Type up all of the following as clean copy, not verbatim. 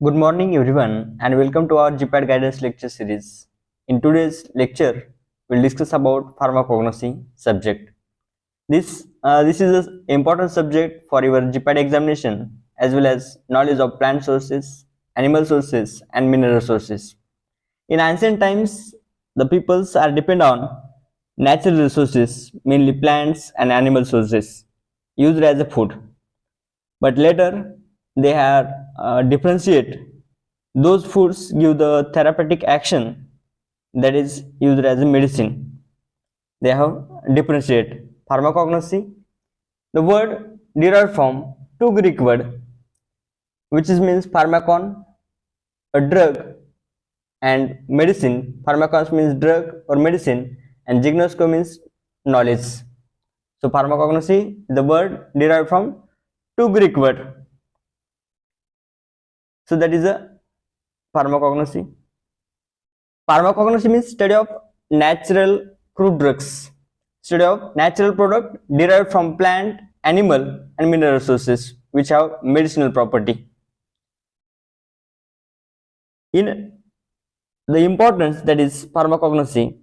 Good morning everyone and welcome to our GPAT guidance lecture series. In today's lecture, we'll discuss about pharmacognosy subject. This is an important subject for your GPAT examination as well as knowledge of plant sources, animal sources and mineral sources. In ancient times, the peoples are depend on natural resources, mainly plants and animal sources, used as a food. But later, they have differentiate those foods give the therapeutic action that is used as a medicine. They have differentiate pharmacognosy. The word derived from two Greek word, which is means pharmakon, a drug, and medicine. Pharmakons means drug or medicine, and gignosko means knowledge. So pharmacognosy, the word derived from two Greek word. So that is a pharmacognosy. Pharmacognosy means study of natural crude drugs, study of natural product derived from plant, animal and mineral sources which have medicinal property. In the importance that is pharmacognosy,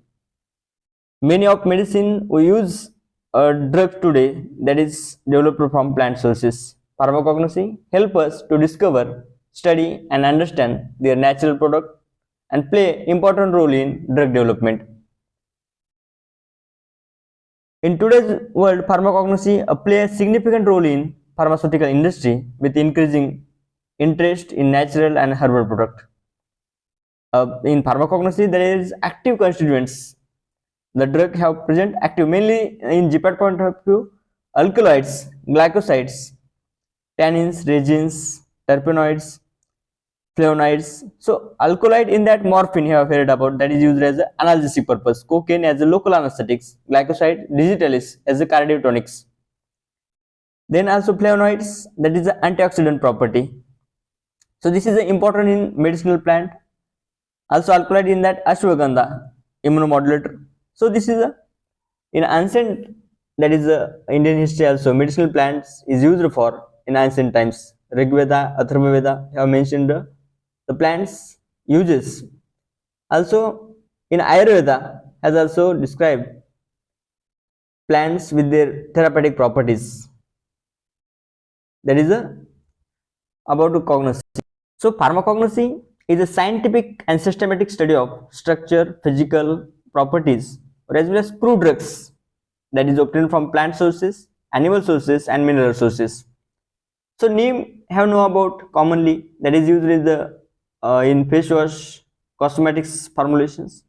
many of medicine we use a drug today that is developed from plant sources. Pharmacognosy help us to discover, study and understand their natural product and play important role in drug development. In today's world, pharmacognosy plays a significant role in pharmaceutical industry with increasing interest in natural and herbal product. In pharmacognosy, there is active constituents. The drug have present active mainly in GPAT point of view, alkaloids, glycosides, tannins, resins, terpenoids, flavonoids. So alkaloid in that morphine you have heard about that is used as an analgesic purpose. Cocaine as a local anesthetics. Glycoside digitalis as a cardiotonics. Then also flavonoids that is the antioxidant property. So this is important in medicinal plant. Also alkaloid in that ashwagandha immunomodulator. So this is in ancient that is Indian history also medicinal plants is used for in ancient times. Rigveda, Atharvaveda have mentioned the plants uses. Also in Ayurveda has also described plants with their therapeutic properties. That is about cognosy. So pharmacognosy is a scientific and systematic study of structure, physical properties, or as well as crude drugs that is obtained from plant sources, animal sources, and mineral sources. So neem have know about commonly that is used in the in face wash, cosmetics formulations.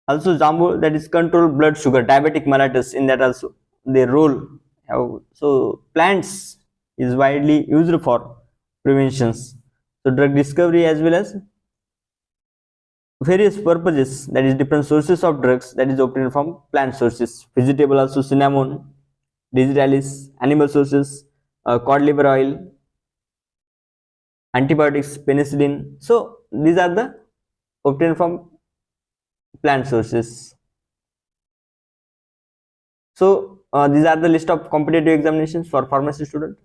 Also jambu that is control blood sugar, diabetic mellitus in that also their role. So plants is widely used for preventions. So drug discovery as well as various purposes that is different sources of drugs that is obtained from plant sources. Vegetable also cinnamon, digitalis, animal sources, cod liver oil, antibiotics, penicillin. So these are the obtained from plant sources. So these are the list of competitive examinations for pharmacy student.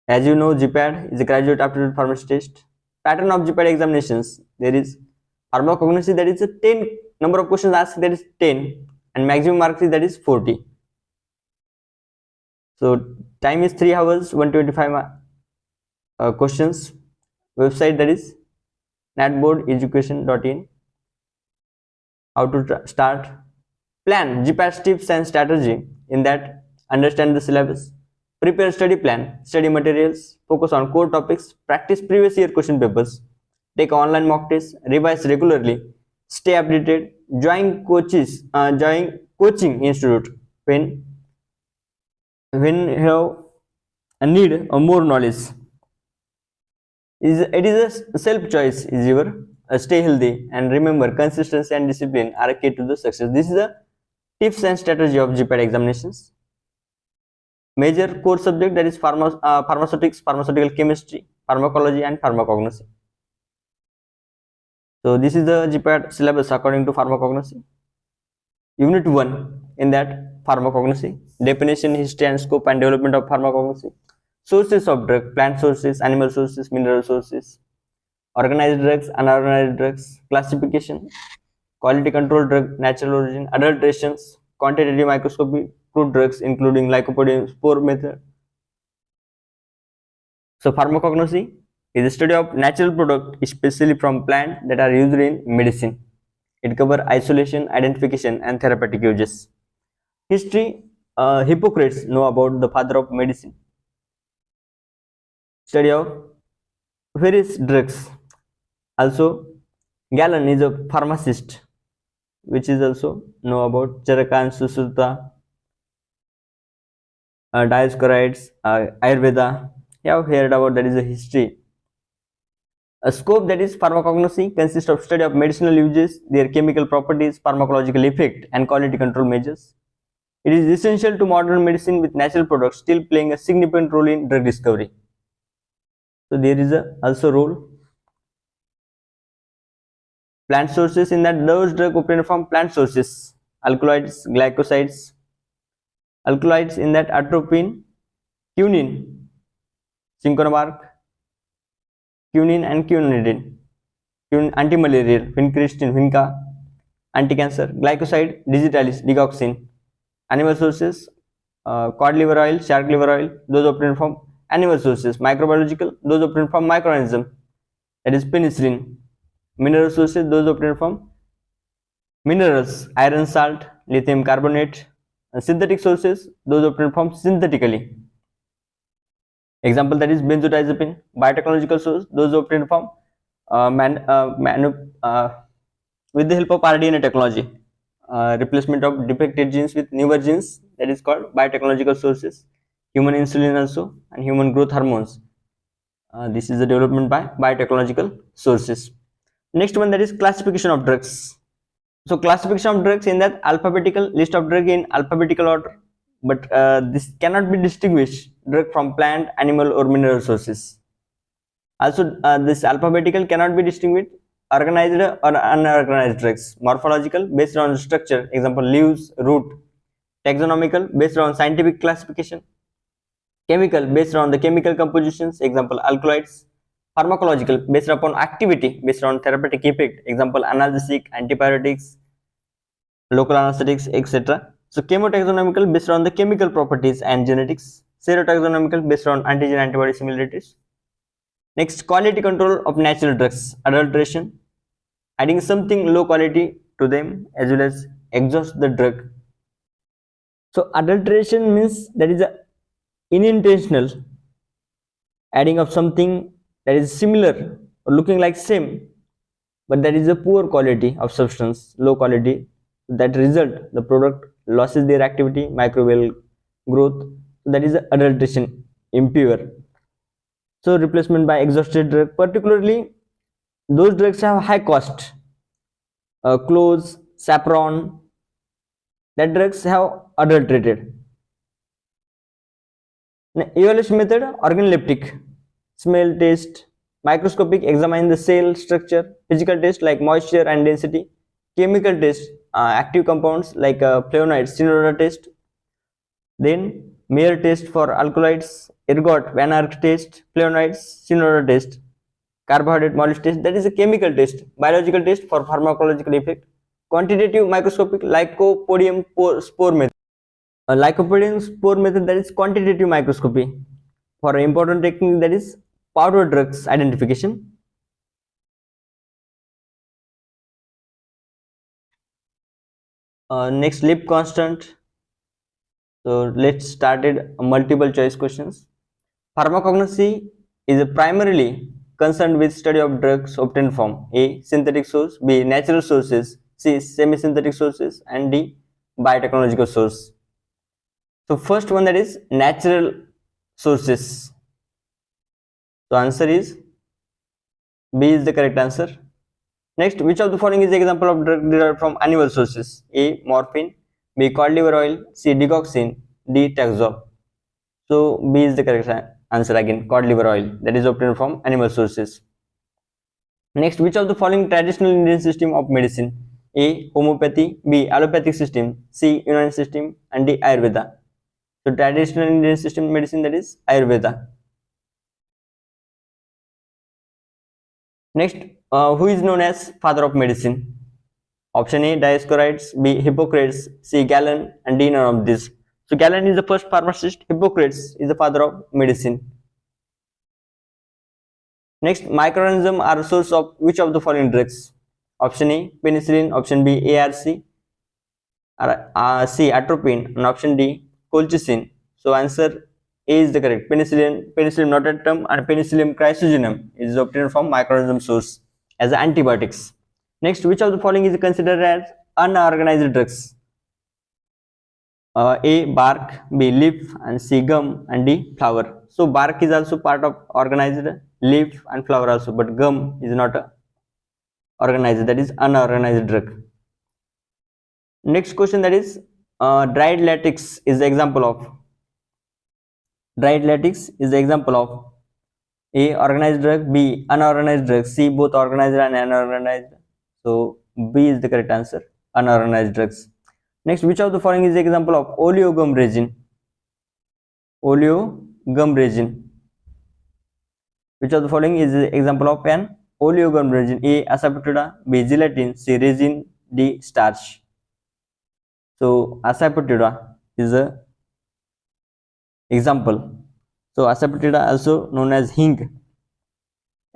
As you know, GPAT is a graduate aptitude pharmacy test. Pattern of GPAT examinations, there is pharmacognosy that is a 10 number of questions asked that is 10 and maximum marks is that is 40. So time is 3 hours 125 questions. Website that is natboardeducation.in. How to start? Plan GPAT tips and strategy. In that, understand the syllabus. Prepare study plan, study materials, focus on core topics, practice previous year question papers, take online mock tests, revise regularly, stay updated, join coaching institute when you have a need or more knowledge. It is a self choice is your stay healthy and remember consistency and discipline are key to the success. This is the tips and strategy of GPAT examinations. Major core subject that is pharmaceutics, pharmaceutical chemistry, pharmacology and pharmacognosy. So this is the GPAT syllabus according to pharmacognosy. Unit 1 in that pharmacognosy, definition, history and scope and development of pharmacognosy. Sources of drug: plant sources, animal sources, mineral sources. Organized drugs, unorganized drugs. Classification: quality control drug, natural origin. Adulterations: quantitative microscopy, crude drugs including lycopodium spore method. So pharmacognosy is the study of natural products, especially from plants, that are used in medicine. It covers isolation, identification, and therapeutic uses. History: Hippocrates know about the father of medicine. Study of various drugs. Also, Galen is a pharmacist, which is also know about Charaka and Sushruta, Dioscorides, Ayurveda. You have heard about that is a history. A scope, that is pharmacognosy, consists of study of medicinal uses, their chemical properties, pharmacological effect, and quality control measures. It is essential to modern medicine, with natural products still playing a significant role in drug discovery. So there is also role. Plant sources, in that those drugs obtained from plant sources. Alkaloids, glycosides. Alkaloids, in that atropine, quinine, cinchona quinine and quinidine. Anti-malarial, vincristine, vinca, anti-cancer. Glycoside, digitalis, digoxin. Animal sources: cod liver oil, shark liver oil, those obtained from animal sources. Microbiological, those obtained from microorganism, that is penicillin. Mineral sources, those obtained from minerals, iron, salt, lithium carbonate. Synthetic sources, those obtained from synthetically. Example, that is benzodiazepine. Biotechnological source, those obtained from with the help of RDNA technology. Replacement of defective genes with newer genes, that is called biotechnological sources. Human insulin also, and human growth hormones. This is the development by biotechnological sources. Next one, that is classification of drugs. So classification of drugs, in that alphabetical list of drug in alphabetical order, but this cannot be distinguished drug from plant, animal, or mineral sources. Also, this alphabetical cannot be distinguished organized or unorganized drugs. Morphological, based on structure, example leaves, root. Taxonomical, based on scientific classification. Chemical, based on the chemical compositions, example alkaloids. Pharmacological, based upon activity, based on therapeutic effect, example analgesic, antibiotics, local anesthetics, etc. So chemotaxonomical, based on the chemical properties and genetics. Serotaxonomical, based on antigen antibody similarities. Next, quality control of natural drugs. Adulteration, adding something low quality to them, as well as exhaust the drug. So adulteration means that is a unintentional adding of something that is similar or looking like same, but that is a poor quality of substance, low quality. That result, the product loses their activity, microbial growth. That is adulteration, impure. So replacement by exhausted drug, particularly those drugs have high cost. Clothes, saffron, that drugs have adulterated. Evaluation method: organoleptic, smell, taste. Microscopic, examine the cell structure. Physical test, like moisture and density. Chemical test, active compounds like flavonoids, Shinoda test. Then Mayer test for alkaloids, ergot, Van Ark test, flavonoids, Shinoda test. Carbohydrate molecule test, that is a chemical test. Biological test for pharmacological effect. Quantitative microscopic, lycopodium spore method. A lycopodium spore method, that is quantitative microscopy. For an important technique, that is powder drugs identification. Next, lip constant. So let's start it multiple choice questions. Pharmacognosy is primarily concerned with study of drugs obtained from A. Synthetic source, B. Natural sources, C. Semi-synthetic sources, and D. Biotechnological source. So first one, that is natural sources. So answer is B is the correct answer. Next, which of the following is the example of drug derived from animal sources? A. Morphine, B. Cod liver oil, C. Digoxin, D. Taxol. So B is the correct answer again, cod liver oil, that is obtained from animal sources. Next, which of the following traditional Indian system of medicine? A. Homeopathy, B. Allopathic system, C. Unani system, and D. Ayurveda. So traditional Indian system medicine, that is Ayurveda. Next, who is known as father of medicine? Option A, Dioscorides, B, Hippocrates, C, Galen, and D, none of this. So Galen is the first pharmacist, Hippocrates is the father of medicine. Next, microorganisms are a source of which of the following drugs? Option A, penicillin, option B, ARC, C, atropine, and option D, colchicine. So answer A is the correct. Penicillium notatum and Penicillium chrysogenum is obtained from microorganism source as antibiotics. Next, which of the following is considered as unorganized drugs? A, bark, B, leaf, and C, gum, and D, flower. So bark is also part of organized, leaf and flower also, but gum is not organized, that is unorganized drug. Next question, that is dried latex is the example of. Dried latex is the example of A, organized drug, B, unorganized drug, C, both organized and unorganized. So B is the correct answer, unorganized drugs. Next, which of the following is the example of oleogum resin? Oleogum resin. Which of the following is the example of an oleogum resin? A, asafoetida, B, gelatin, C, resin, D, starch. So asafoetida is a example. So asafoetida also known as hing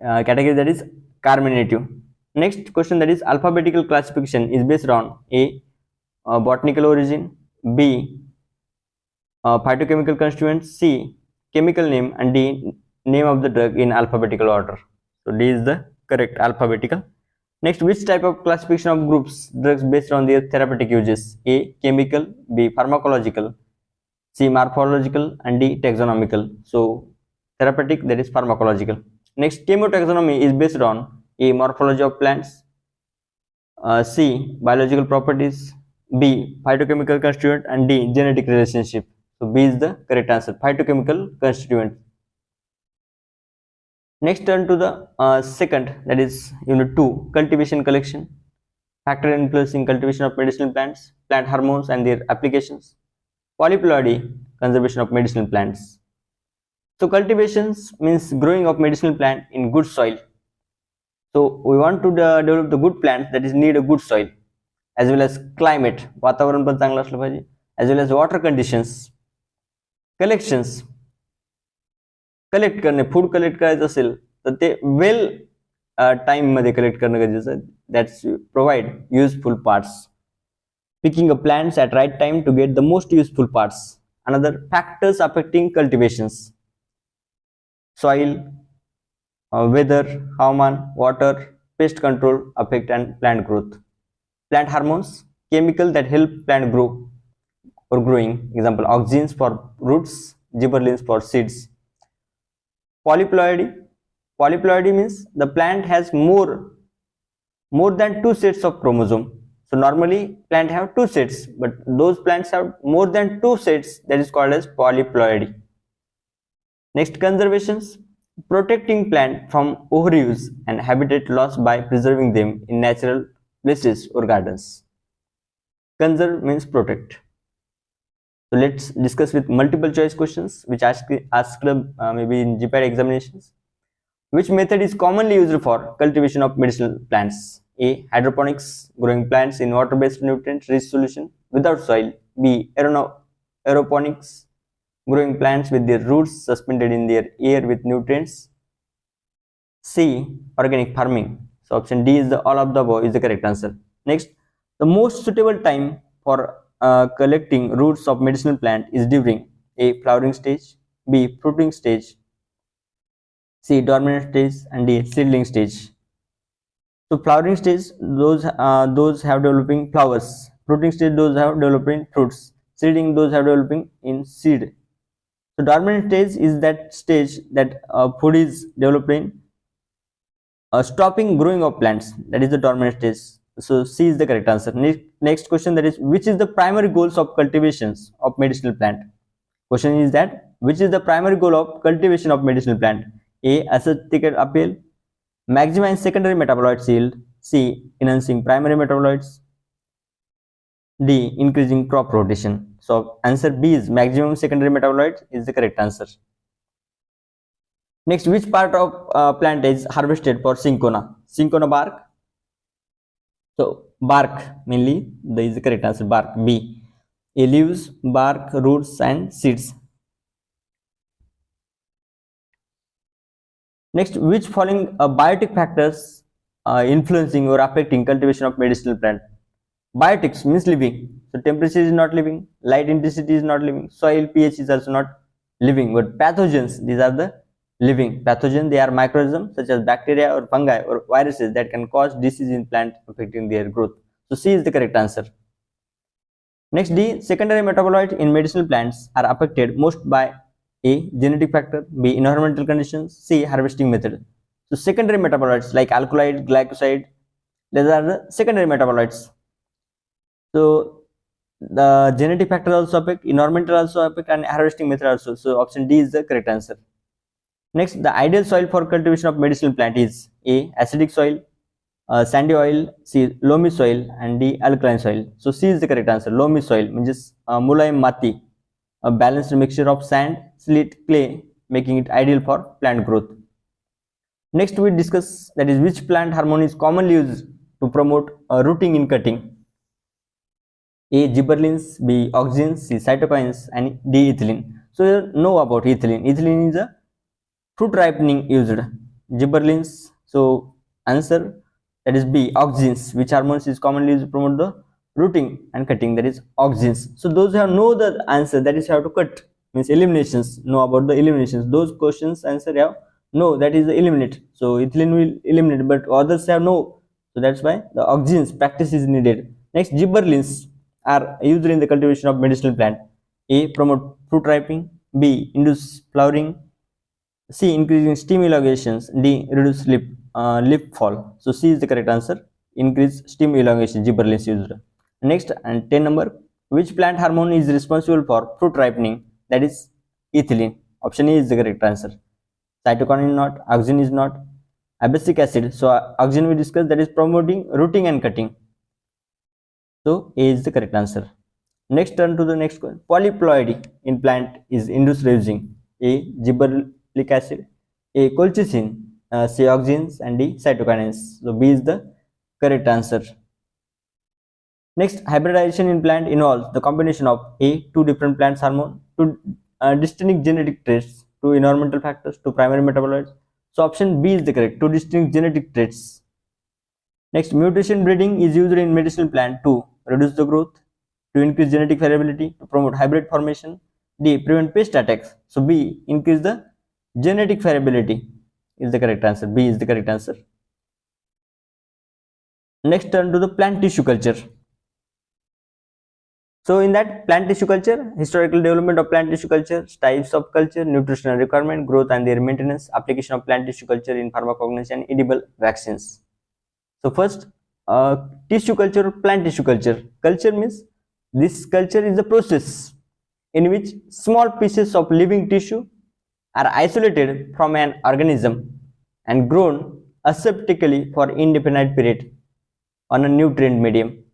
category, that is carminative. Next question, that is alphabetical classification is based on A, botanical origin, B, phytochemical constituents, C, chemical name, and D, name of the drug in alphabetical order. So D is the correct alphabetical. Next, which type of classification of groups drugs based on their therapeutic uses? A, chemical, B, pharmacological, C, morphological, and D, taxonomical. So therapeutic, that is pharmacological. Next, chemotaxonomy is based on A, morphology of plants, C, biological properties, B, phytochemical constituent, and D, genetic relationship. So B is the correct answer, phytochemical constituent. Next, turn to the second, that is unit 2, cultivation collection, factor influencing cultivation of medicinal plants, plant hormones and their applications, polyploidy, conservation of medicinal plants. So cultivations means growing of medicinal plant in good soil. So we want to develop the good plants, that is need a good soil, as well as climate, वातावरण पण चांगलं असलं पाहिजे, as well as water conditions. Collections, collect करणे, food collect करायचं असेल तर ते वेल टाइम मध्ये कलेक्ट करणं गरजेचं आहे. That's provide useful parts, picking up plants at right time to get the most useful parts. Another factors affecting cultivations: soil, weather, havaman, water, pest control affect and plant growth. Plant hormones, chemical that help plant grow or growing, example auxins for roots, gibberellins for seeds. Polyploidy, polyploidy means the plant has more than two sets of chromosome. So normally plant have two sets, but those plants have more than two sets, that is called as polyploidy. Next, conservations, protecting plant from overuse and habitat loss by preserving them in natural places or gardens. Conserve means protect. So let's discuss with multiple choice questions which asked maybe in GPAT examinations. Which method is commonly used for cultivation of medicinal plants? A, hydroponics, growing plants in water-based nutrient-rich solution without soil. B, aeroponics, growing plants with their roots suspended in their air with nutrients. C, organic farming. So option D is the all of the above is the correct answer. Next, the most suitable time for collecting roots of medicinal plant is during A, flowering stage, B, fruiting stage, C, dormant stage, and D, seedling stage. So flowering stage, those have developing flowers. Fruiting stage, those have developing fruits. Seeding, those have developing in seed. So dormant stage is that stage that food is developing, stopping growing of plants. That is the dormant stage. So C is the correct answer. Next question, that is which is the primary goals of cultivations of medicinal plant? Question is that which is the primary goal of cultivation of medicinal plant? A, aesthetic appeal, maximize secondary metabolites yield, C, enhancing primary metabolites, D, increasing crop rotation. So answer B is maximum secondary metabolites is the correct answer. Next, which part of plant is harvested for cinchona? Cinchona bark. So bark mainly, the is the correct answer. Bark, B. A leaves, bark, roots, and seeds. Next, which following biotic factors influencing or affecting cultivation of medicinal plant? Biotics means living. So temperature is not living, light intensity is not living, soil pH is also not living. But pathogens, these are the living. Pathogens, they are microorganisms such as bacteria or fungi or viruses that can cause disease in plant affecting their growth. So C is the correct answer. Next, D, secondary metabolites in medicinal plants are affected most by A, genetic factor, B, environmental conditions, C, harvesting method. So secondary metabolites like alkaloid, glycoside, these are the secondary metabolites. So the genetic factor also affect, environmental also affect, and harvesting method also. So option D is the correct answer. Next, the ideal soil for cultivation of medicinal plant is A, acidic soil, sandy oil, C, loamy soil, and D, alkaline soil. So C is the correct answer. Loamy soil means mulayam mati, a balanced mixture of sand, slate, clay, making it ideal for plant growth. Next, we discuss that is which plant hormone is commonly used to promote rooting in cutting. A, gibberellins, B, auxins, C, cytokines, and D, ethylene. So you know about ethylene. Ethylene is a fruit ripening used. Gibberellins. So answer, that is B, auxins. Which hormones is commonly used to promote the rooting and cutting? That is auxins. So those who have know the answer, that is how to cut, means eliminations. Know about the eliminations. Those questions answer have no, that is the eliminate. So ethylene will eliminate, but others have no. So that's why the auxins practice is needed. Next, gibberellins are used in the cultivation of medicinal plant. A, promote fruit ripening. B, induce flowering. C, increasing stem elongations. D, reduce leaf fall. So C is the correct answer. Increase stem elongation, gibberellins used. Next, and 10 number, which plant hormone is responsible for fruit ripening? That is ethylene. Option A is the correct answer. Cytokinin is not, auxin is not, abscisic acid. So auxin we discussed, that is promoting rooting and cutting. So A is the correct answer. Next, turn to the next question. Polyploidy in plant is induced using A, gibberellic acid, A, colchicine, C, auxins, and D, cytokinins. So B is the correct answer. Next, hybridization in plant involves the combination of A, two different plants hormone, two distinct genetic traits, two environmental factors, two primary metabolites. So option B is the correct, two distinct genetic traits. Next, mutation breeding is used in medicinal plant to reduce the growth, to increase genetic variability, to promote hybrid formation. D, prevent pest attacks. So B, increase the genetic variability is the correct answer. B is the correct answer. Next, turn to the plant tissue culture. So in that plant tissue culture, historical development of plant tissue culture, types of culture, nutritional requirement, growth and their maintenance, application of plant tissue culture in pharmacognosy and edible vaccines. So first, tissue culture or plant tissue culture. Culture means this culture is the process in which small pieces of living tissue are isolated from an organism and grown aseptically for indefinite period on a nutrient medium.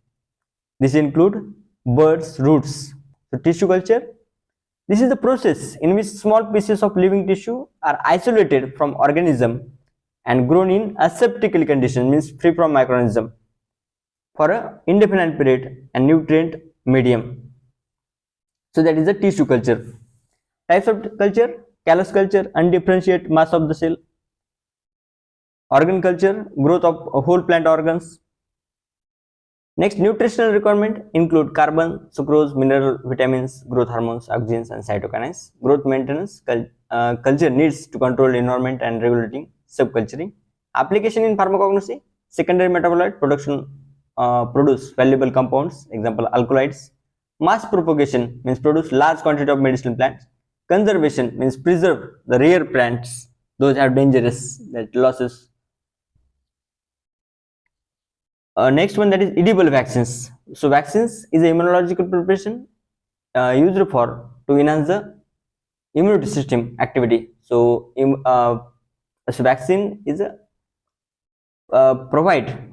This include birds, roots. So tissue culture, this is the process in which small pieces of living tissue are isolated from organism and grown in aseptical condition, means free from microorganism, for a indefinite period and nutrient medium. So that is the tissue culture. Types of culture: callus culture, undifferentiated mass of the cell; organ culture, growth of whole plant organs. Next, nutritional requirement include carbon, sucrose, mineral, vitamins, growth hormones, auxins, and cytokinins. Growth maintenance, culture needs to control environment and regulating subculturing. Application in pharmacognosy, secondary metabolite production produce valuable compounds, example alkaloids. Mass propagation means produce large quantity of medicinal plants. Conservation means preserve the rare plants, those are dangerous, that losses. Next one, that is edible vaccines. So vaccines is a immunological preparation used for to enhance the immunity system activity. So, vaccine is a provide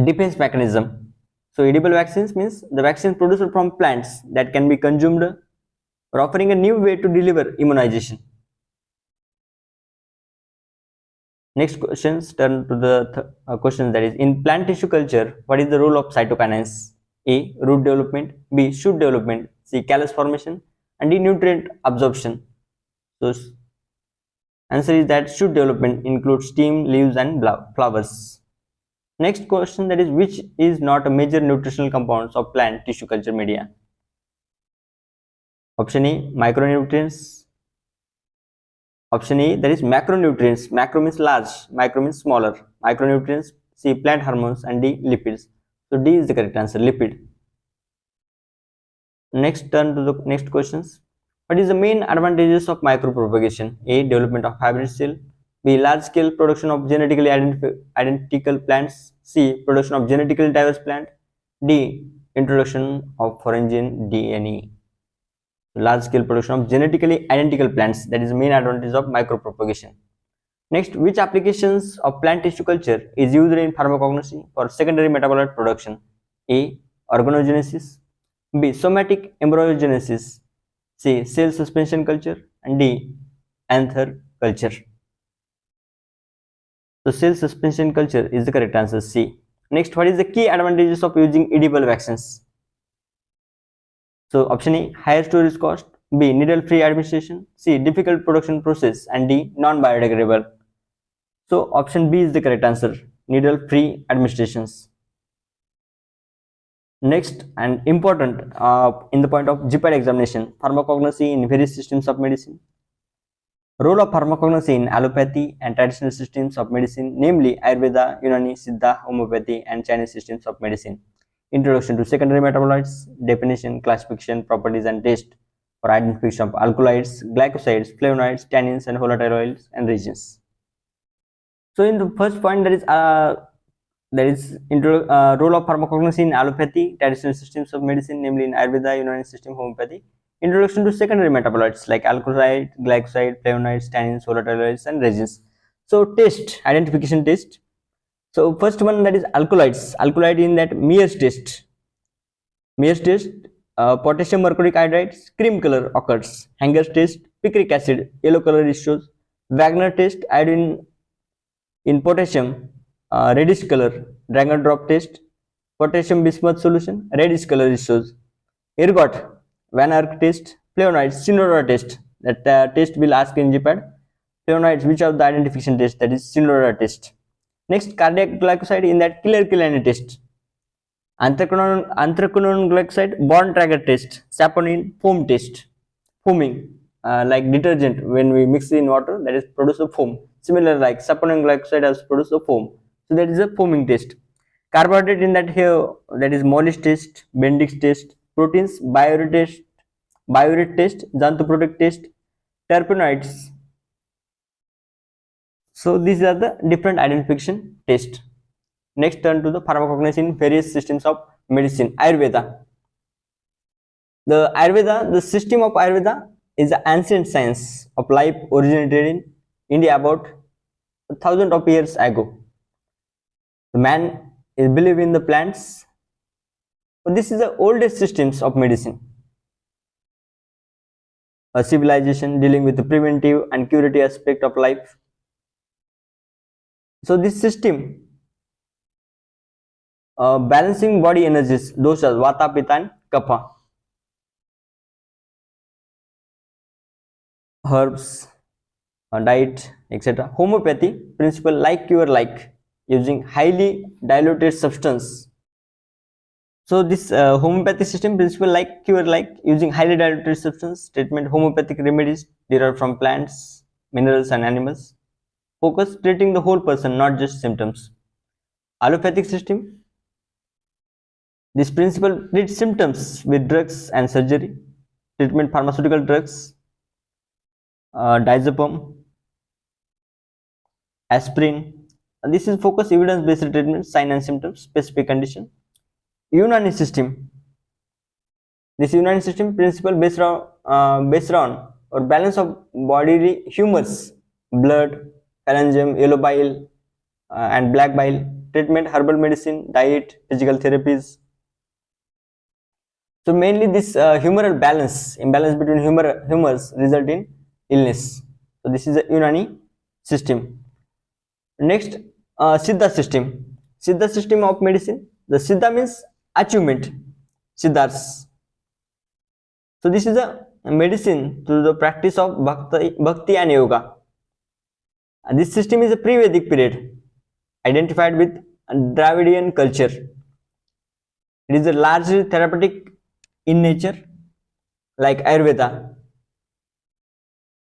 defense mechanism. So edible vaccines means the vaccine produced from plants that can be consumed or offering a new way to deliver immunization. Next questions turn to the question, that is, in plant tissue culture, what is the role of cytokinase? A. Root development. B. Shoot development. C. Callus formation. And D. Nutrient absorption. So answer is that shoot development includes stem, leaves, and flowers. Next question, that is, which is not a major nutritional compounds of plant tissue culture media? Option A, micronutrients. Option A, that is macronutrients. Macro means large, micro means smaller. Micronutrients. C, plant hormones, and D, lipids. So D is the correct answer, lipid. Next, turn to the next questions. What is the main advantages of micropropagation? A, development of hybrid cell. B, large scale production of genetically identical plants. C, production of genetically diverse plant. D, introduction of foreign DNA. Large scale production of genetically identical plants, that is the main advantage of micropropagation. Next, which applications of plant tissue culture is used in pharmacognosy for secondary metabolite production? A, organogenesis. B, somatic embryogenesis. C, cell suspension culture. And D, anther culture. So cell suspension culture is the correct answer, C. Next, what is the key advantages of using edible vaccines? So option A, higher storage cost. B, needle-free administration. C, difficult production process. And D, non-biodegradable. So option B is the correct answer, needle-free administrations. Next, and important in the point of GPAT examination, pharmacognosy in various systems of medicine. Role of pharmacognosy in allopathy and traditional systems of medicine, namely Ayurveda, Unani, Siddha, homeopathy, and Chinese systems of medicine. Introduction to secondary metabolites, definition, classification, properties, and test for identification of alkaloids, glycosides, flavonoids, tannins, and volatile oils and regions. So in the first point, there is role of pharmacognosy in allopathy, traditional systems of medicine, namely in Ayurveda, Unani system, homeopathy. Introduction to secondary metabolites like alkaloid, glycoside, flavonoids, tannins, volatile oils, and resins. So test, identification test. So first one, that is alkaloids. Alkaloid in that Mears test. Mears test, potassium mercuric iodide, cream color occurs. Hanger's test, picric acid, yellow color it shows. Wagner test, iodine in potassium, reddish color. Dragon drop test, potassium bismuth solution, reddish color it shows. Ergot, Van Eyck test, flavonoids, Sinodora test. That test will ask in GPAT. Flavonoids, which of the identification test? That is Sinodora test. Next, cardiac glycoside in that Killer-Killian test. Anthraquinone glycoside, bond tracker test. Saponin foam test. Foaming, like detergent, when we mix in water, that is produce a foam. Similar, like saponin glycoside has produced a foam. So that is a foaming test. Carbohydrate in that here, that is Mollis test, Bendix test. Proteins, biuret test, xanthoprotic test, terpenoids. So these are the different identification tests. Next, turn to the pharmacognosy in various systems of medicine. Ayurveda. The system of Ayurveda is the ancient science of life, originated in India about 1,000 of years ago. The man is believe in the plants. So this is the oldest systems of medicine. A civilization dealing with the preventive and curative aspect of life. So this system balancing body energies, doshas, vata, pitta, and kapha. Herbs, diet, etc. Homeopathy principle, like cure like, using highly diluted substance. So this homeopathy system principle, like cure like, using highly diluted substance. Treatment, homeopathic remedies derived from plants, minerals, and animals. Focus, treating the whole person, not just symptoms. Allopathic system, this principle treats symptoms with drugs and surgery. Treatment, pharmaceutical drugs, diazepam, aspirin. This is focus, evidence-based treatment, sign and symptoms, specific condition. Unani system. This Unani system principle based on or balance of bodily humors, blood, phalangium, yellow bile, and black bile. Treatment, herbal medicine, diet, physical therapies. So mainly this humoral imbalance between humors result in illness. So this is a Unani system. Next, Siddha system. Siddha system of medicine. The Siddha means achievement. Siddhas. So this is a medicine through the practice of bhakti and yoga. And this system is a pre-Vedic period identified with Dravidian culture. It is a largely therapeutic in nature, like Ayurveda.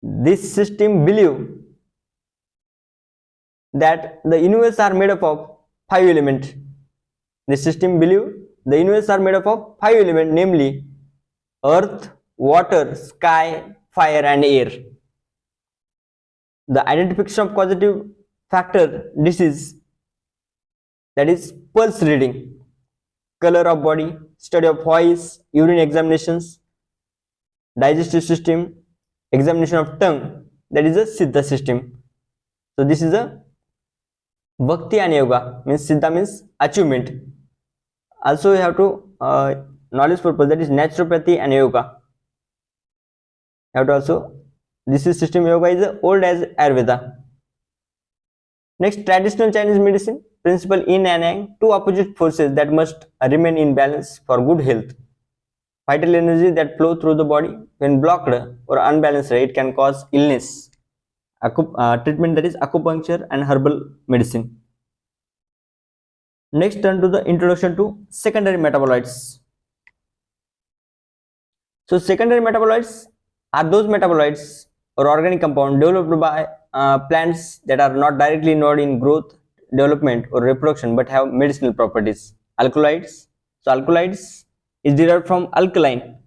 This system believe that the universe are made up of 5 elements. This system believe the universe are made up of 5 elements, namely earth, water, sky, fire, and air. The identification of causative factor disease, that is pulse reading, color of body, study of voice, urine examinations, digestive system, examination of tongue, that is a Siddha system. So this is a Bhakti and Yoga, means Siddha means achievement. Also you have to knowledge purpose, that is naturopathy and yoga. You have to also, this is system yoga is old as Ayurveda. Next, traditional Chinese medicine, principle yin and yang, two opposite forces that must remain in balance for good health. Vital energy that flow through the body, when blocked or unbalanced, it can cause illness. Treatment, that is acupuncture and herbal medicine. Next, turn to the introduction to secondary metabolites. So secondary metabolites are those metabolites or organic compounds developed by plants that are not directly involved in growth, development, or reproduction but have medicinal properties. Alkaloids. So alkaloids is derived from alkaline.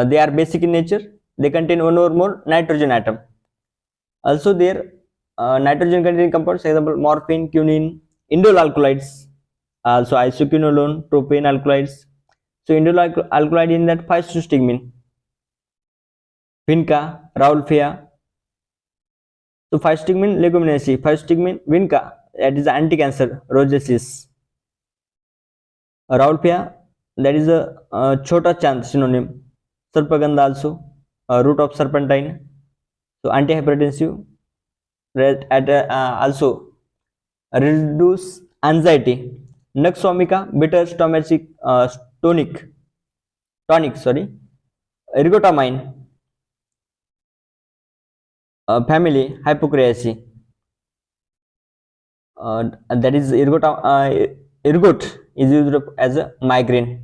They are basic in nature. They contain one or more nitrogen atom. Also their nitrogen containing compounds, example morphine, quinine, indole alkaloids, also isoquinoline, propane alkaloids. So indole alkaloid in that 5-stigmine, vinca, raulfia. So 5-stigmine leguminaceae, 5-stigmine vinca, that is anti-cancer, rosaceae. Raulfia, that is a chota chand synonym. Sarpagandha also, root of serpentine. So antihypertensive, also reduce anxiety. Nux bitter stomachic tonic, ergotamine, family hypocrisy. That is ergot is used as a migraine.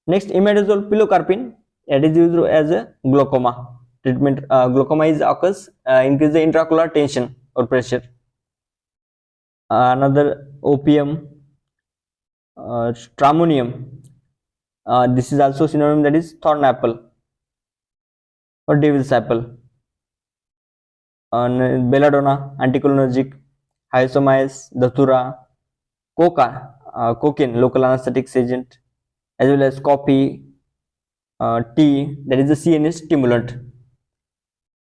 Next, imidazole pilocarpine, that is used as a glaucoma treatment. Glaucoma is occurs increase the intraocular tension or pressure. Another opium, stramonium. This is also synonym, that is thorn apple or devil's apple. Belladonna, anticholinergic, hyoscyamus, datura, cocaine, local anesthetic agent, as well as coffee, tea, that is the CNS stimulant.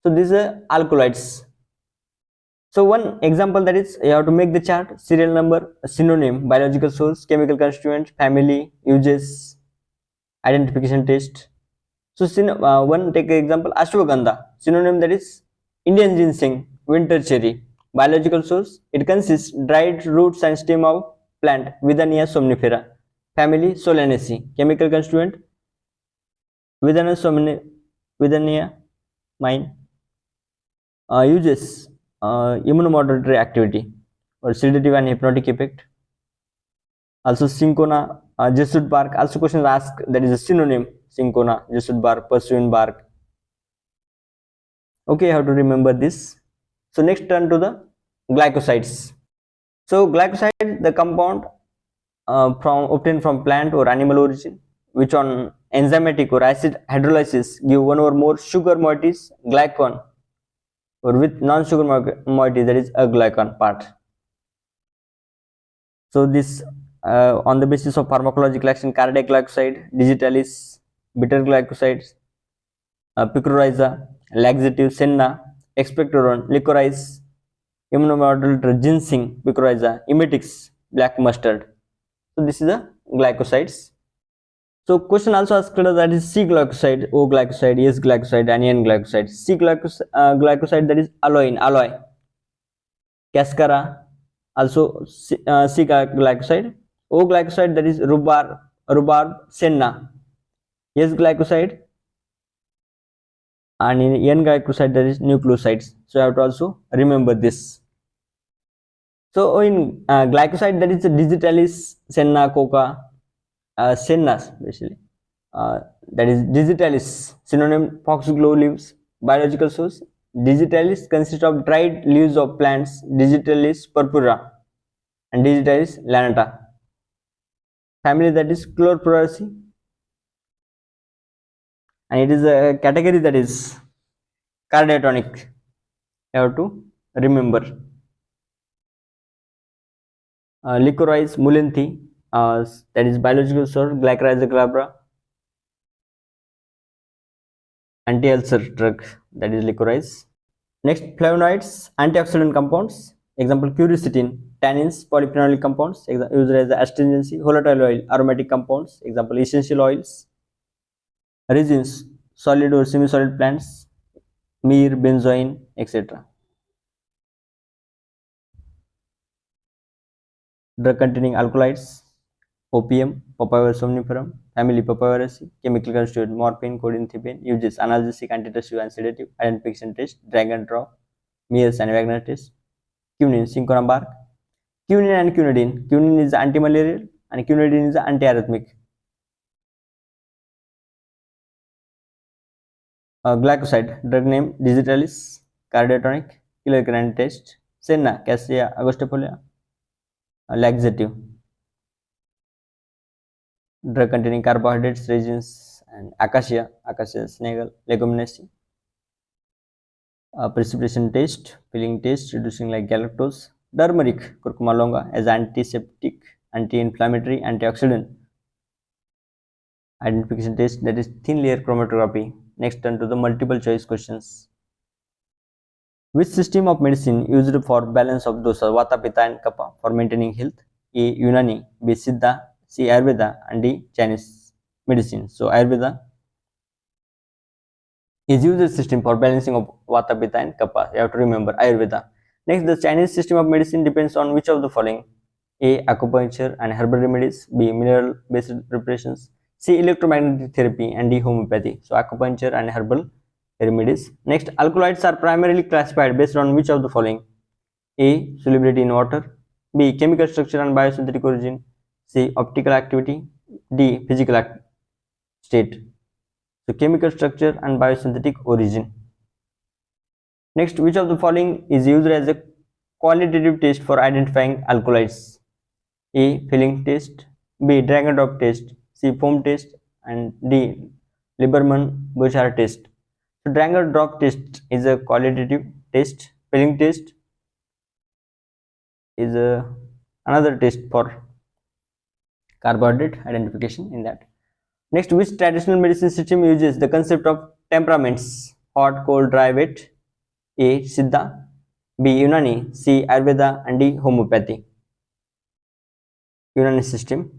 So these are alkaloids. So one example, that is you have to make the chart, serial number, synonym, biological source, chemical constituent, family, uses, identification test. So one take example, ashwagandha, synonym, that is Indian ginseng, winter cherry. Biological source, it consists dried roots and stem of plant, Withania somnifera. Family, Solanaceae. Chemical constituent, Withania mine. Uses, immunomodulatory activity or sedative and hypnotic effect. Also cinchona, Jesuit bark. Also questions asked, that is a synonym, cinchona, Jesuit bark, pursuing bark. Okay, you have to remember this. So next, turn to the glycosides. So glycoside, the compound from obtained from plant or animal origin, which on enzymatic or acid hydrolysis give one or more sugar moieties, glycon, or with non-sugar moiety, that is a glycon part. So this on the basis of pharmacological action, cardiac glycoside, digitalis, bitter glycosides, picoryza, laxative, senna, expectorant, licorice, immunomodulator, ginseng, picoryza, emetics, black mustard. So this is the glycosides. So question also asked, that is C glycoside, O glycoside, S glycoside, and N glycoside. C glycoside, that is aloin, alloy. cascara, also C glycoside, O glycoside, that is rhubarb senna, S glycoside, and in N glycoside, that is nucleosides. So you have to also remember this. So in glycoside, that is digitalis senna coca, sennas basically. That is digitalis, synonym foxglove leaves, biological source. Digitalis consists of dried leaves of plants, Digitalis purpura and Digitalis lanata. Family, that is Chlorpyrrhaceae, and it is a category that is cardiotonic. You have to remember. Licorice mulinthi, that is biological source, Glycyrrhiza glabra, anti-ulcer drug, that is licorice. Next, flavonoids, antioxidant compounds, example quercetin, tannins, polyphenolic compounds, used as astringency, volatile oil, aromatic compounds, example essential oils, resins, solid or semi-solid plants, myrrh, benzoin, etc. Drug containing alkaloids, opium, Papaver somniferum, family Papaver, chemical constituent morphine, codeine, thipine, uses analgesic, antitussive, and sedative. Identification test, drag and drop, Mears and Wagner test. Quinine, cinchona bark. Quinine and quinidine. Quinine is anti-malarial and quinidine is antiarrhythmic. Glycoside, drug name digitalis, cardiotonic, kilocyanine test. Senna, cassia angustifolia, laxative. Drug containing carbohydrates, resins, and acacia snagle, leguminosae. Precipitation test, filling test, reducing like galactose. Turmeric, curcuma longa, as antiseptic, anti-inflammatory, antioxidant. Identification test, that is thin layer chromatography. Next, turn to the multiple choice questions. Which system of medicine used for balance of dosa, vata, pitta, and kapha for maintaining health? A. Unani, B. Siddha, C. Ayurveda, and D. Chinese medicine. So Ayurveda is used system for balancing of vata, pitta, and kapha. You have to remember Ayurveda. Next, the Chinese system of medicine depends on which of the following? A. Acupuncture and herbal remedies, B. Mineral based preparations, C. Electromagnetic therapy, and D. Homeopathy. So acupuncture and herbal remedies. Next, alkaloids are primarily classified based on which of the following? A. Solubility in water, B. Chemical structure and biosynthetic origin, C. Optical activity, D. Physical state. So chemical structure and biosynthetic origin. Next, which of the following is used as a qualitative test for identifying alkaloids? A. Filling test, B. Drag and drop test, C. Foam test, and D. Lieberman-Bouchard test. So drag and drop test is a qualitative test. Filling test is another test for carbohydrate identification in that. Next, which traditional medicine system uses the concept of temperaments? Hot, cold, dry, wet. A. Siddha, B. Unani, C. Ayurveda, and D. Homeopathy. Unani system.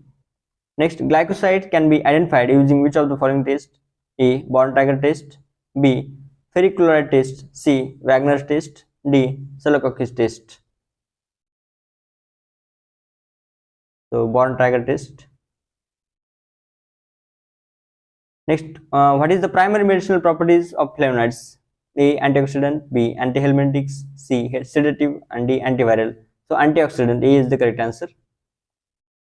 Next, glycoside can be identified using which of the following tests? A. Born-Tiger test, B. Ferric chloride test, C. Wagner's test, D. Salokokis test. So Born-Tiger test. Next, what is the primary medicinal properties of flavonoids? A. Antioxidant, B. Antihelmintics, C. Sedative, and D. Antiviral. So antioxidant, A is the correct answer.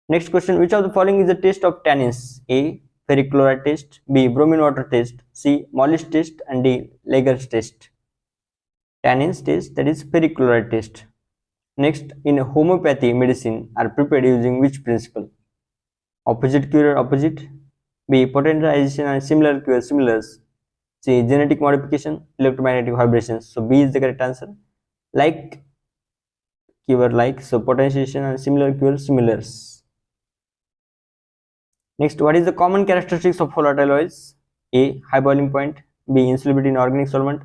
Next question, which of the following is a test of tannins? A. Ferric chloride test, B. Bromine water test, C. Molish test, and D. Lager's test. Tannins test, that is ferric chloride test. Next, in homeopathy medicine are prepared using which principle? Opposite cure opposite, B. Potentialization and similar cure similars, C. Genetic modification, electromagnetic vibrations. So B is the correct answer. Like cure like, so potentiation and similar cure similars. Next, what is the common characteristics of volatile oils? A. High boiling point, B. Insolubility in organic solvent,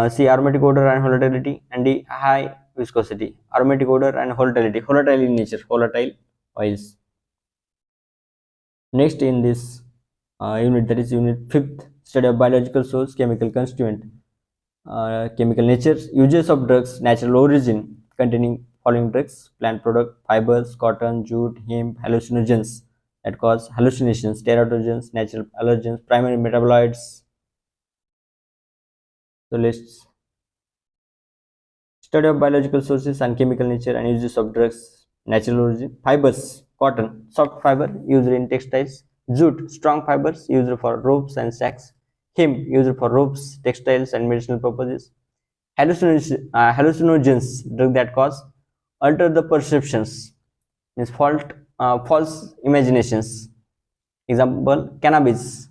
C. Aromatic odor and volatility, and D. High viscosity. Aromatic odor and volatility, volatile in nature, volatile oils. Next, in this unit, that is unit 5th, study of biological source, chemical constituent, chemical nature, uses of drugs, natural origin, containing following drugs: plant product, fibers, cotton, jute, hemp, hallucinogens that cause hallucinations, teratogens, natural allergens, primary metabolites. So let's study of biological sources and chemical nature and uses of drugs, natural origin. Fibers: cotton, soft fiber used in textiles. Jute, strong fibers used for ropes and sacks. Hemp, used for ropes, textiles, and medicinal purposes. Hallucinogens, drugs that cause alter the perceptions, means false imaginations. Example: cannabis,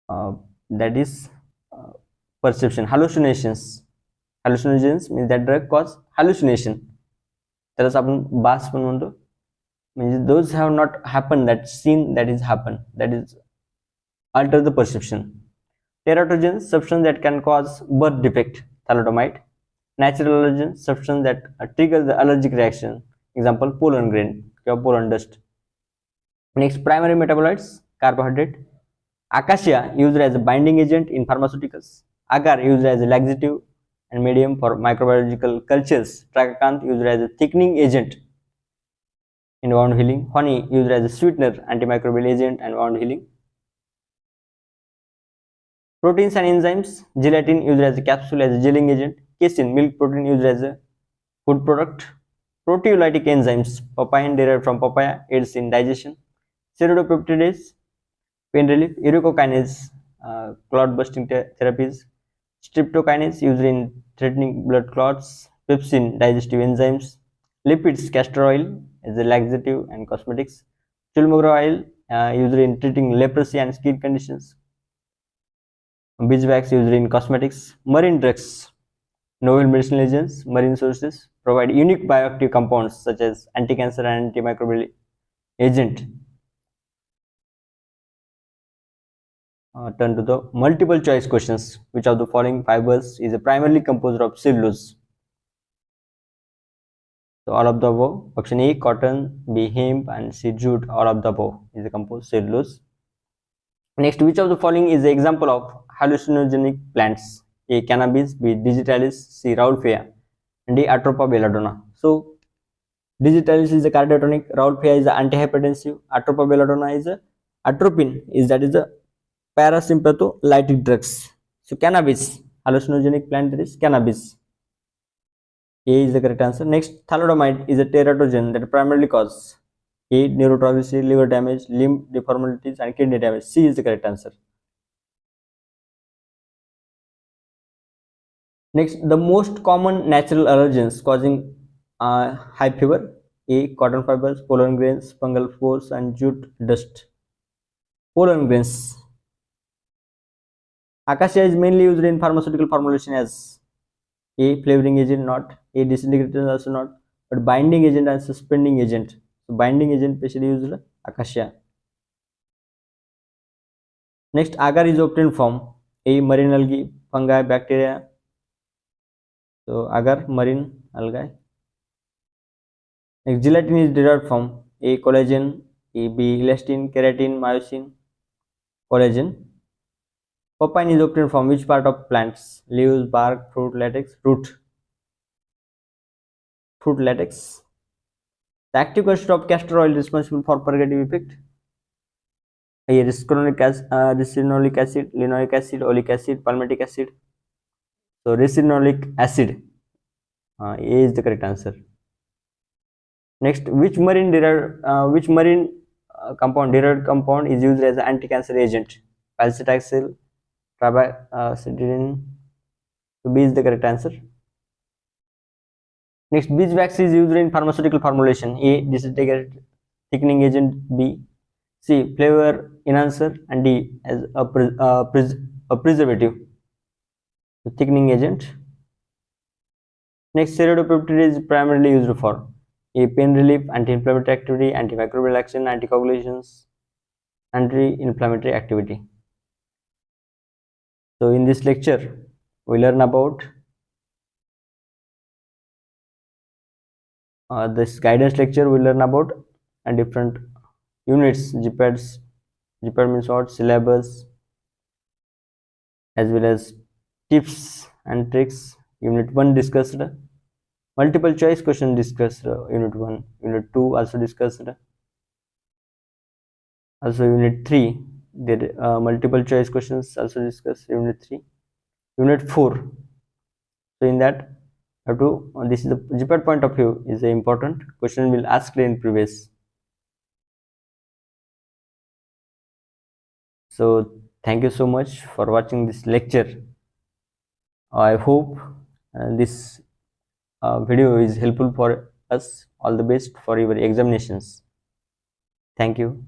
uh, that is uh, perception. Hallucinogens means that drug cause hallucination. त्यालाच आपण बास पण म्हणतो. म्हणजे those have not happened, that seen that is happen, that is alter the perception. Teratogens, substance that can cause birth defect, thalidomide. Natural allergen, substance that triggers the allergic reaction. Example: pollen grain or pollen dust. Next, primary metabolites: carbohydrate. Acacia, used as a binding agent in pharmaceuticals. Agar, used as a laxative and medium for microbiological cultures. Tragacanth, used as a thickening agent in wound healing. Honey, used as a sweetener, antimicrobial agent, and wound healing. Proteins and enzymes: gelatin, used as a capsule as a gelling agent. Casein, milk protein used as a food product. Proteolytic enzymes: papain, derived from papaya, aids in digestion. Pseudopeptidase, pain relief. Urokinase, clot busting therapies. Streptokinase, used in threatening blood clots. Pepsin, digestive enzymes. Lipids: castor oil as a laxative and cosmetics. Tulmogra oil, used in treating leprosy and skin conditions. Beeswax, used in cosmetics. Marine drugs: novel medicinal agents. Marine sources provide unique bioactive compounds such as anti-cancer and antimicrobial agent. Turn to the multiple choice questions. Which of the following fibers is primarily composed of cellulose? So all of the above. Option A, cotton; B, hemp; and C, jute. All of the above is composed cellulose. Next, which of the following is the example of hallucinogenic plants? A, cannabis; B, digitalis; C, raulfea; and D, atropa belladonna. So digitalis is a cardiotonic, raulfea is the antihypertensive, atropa belladonna is a atropine, is that is a parasympatholitic drugs. So cannabis, hallucinogenic plant, that is cannabis. A is the correct answer. Next, thalidomide is a teratogen that primarily causes A, neurotoxicity, liver damage, limb deformities, and kidney damage. C is the correct answer. Next, the most common natural allergens causing high fever: A, cotton fibers; pollen grains; fungal spores; and jute dust. Pollen grains. Acacia is mainly used in pharmaceutical formulation as A, flavoring agent, not. A, disintegrator, also not. But binding agent and suspending agent. So binding agent especially used acacia. Next, agar is obtained from A, marine algae, fungi, bacteria. So agar, marine algae. Next, gelatin is derived from A, collagen; A, B, elastin, keratin, myosin, collagen. Papain is obtained from which part of plants? Leaves, bark, fruit, latex, root. Fruit latex. The active constituent of castor oil responsible for purgative effect: A, ricinoleic acid, linoleic acid, oleic acid, palmitic acid. So ricinoleic acid, A is the correct answer. Next, which marine derived compound is used as an anti-cancer agent? Paclitaxel, trabacidine. So B is the correct answer. Next, beeswax is used in pharmaceutical formulation: A, disintegrated thickening agent; B, C, flavor enhancer; and D, as a preservative. The thickening agent. Next, pseudopeptide is primarily used for A, pain relief, anti-inflammatory activity, antimicrobial action, anticoagulations, anti-inflammatory activity. So in this lecture, we learn about this guidance lecture. We learn about different units, GPATs. GPAT means what? Syllabus, as well as tips and tricks. Unit 1 discussed Multiple choice question discussed, unit 1, unit 2 also discussed, also unit 3 there multiple choice questions also discussed, unit 3, unit 4. So in that have to this is the GPAT point of view is a important question will asked in previous. So thank you so much for watching this lecture. I hope this video is helpful for us. All the best for your examinations. Thank you.